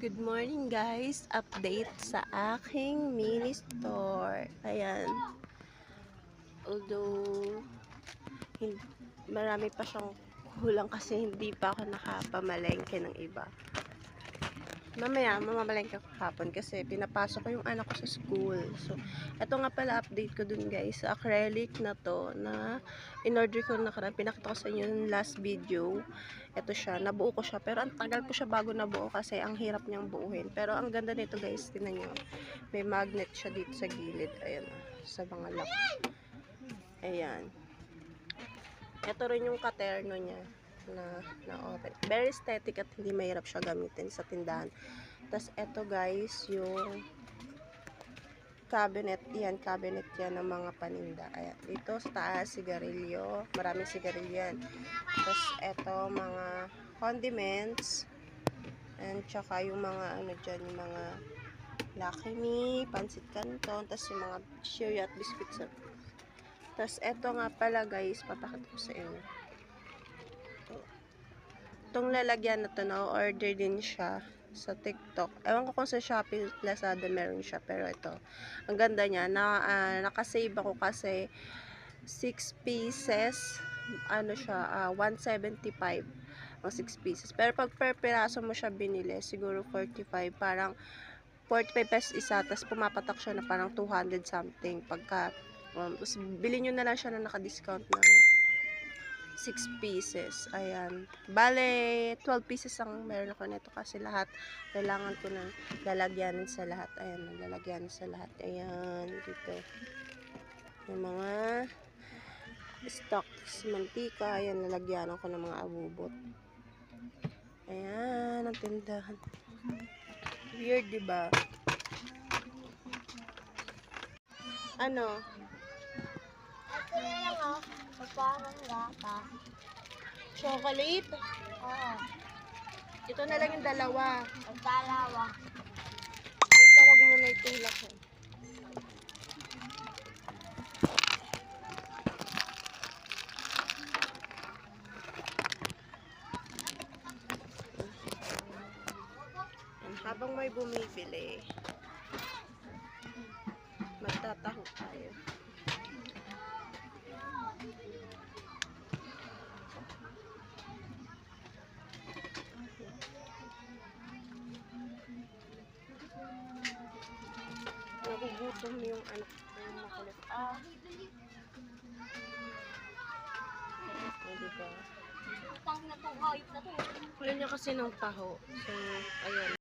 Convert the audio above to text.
Good morning guys! Update sa aking mini store. Ayan. Although marami pa siyang kulang kasi hindi pa ako nakapamalengke ng iba. Mamaya, mamamalengke ako kahapon kasi pinapasok ko yung anak ko sa school. So, eto nga pala update ko dun guys. Sa acrylic na to na in-order ko nakaraan. Pinakita ko sa inyo yung last video. Ito siya, nabuo ko siya. Pero ang tagal ko siya bago nabuo kasi ang hirap niyang buuhin. Pero ang ganda nito guys, tingnan nyo. May magnet siya dito sa gilid. Ayan, sa mga lock. Ayan. Ito rin yung katerno niya na open. Very aesthetic at hindi mahirap siya gamitin sa tindahan. Tapos ito guys, yung cabinet. Yan, cabinet yan ng mga paninda. Ayan. Dito sa taas, sigarilyo. Maraming sigarilyo yan. Tapos ito, mga condiments. And tsaka yung mga ano dyan, yung mga Lucky Me, Pansit Canton. Tapos yung mga cereal at biscuits. Tapos ito nga pala guys, papakita ko sa inyo. Itong lalagyan na to, na-order din siya sa TikTok. Ewan ko kung sa Shopee, Lazada meron siya. Pero ito, ang ganda niya. Nakasave ako kasi 6 pieces, ano siya, 175 ang 6 pieces. Pero pag per piraso mo siya binili, siguro 45, parang 45 pesos isa, tapos pumapatak siya na parang 200 something. Pagka, tapos bilhin nyo na lang siya na naka-discount ng 6 pieces. Ayan. Bale, 12 pieces ang meron ako nito kasi lahat kailangan ko ng lalagyanan sa lahat. Ayan, lalagyanan sa lahat. Ayan, dito. Yung mga stocks, mantika. Ayan, lalagyanan ko ng mga abubot. Ayan, ang tindahan. Weird, diba? Ano? Ito na lang oh. Parang gata. Chocolate? Oo. Ito na lang yung dalawa. Dalawa. Wait lang, wag mo na itulak ko. Habang may bumibili, magtataho tayo. Nagugutom yung anak ko, yung makulit. Diba? Utang na tong hayop na to. Kulit niya kasi ng taho. So, ayan.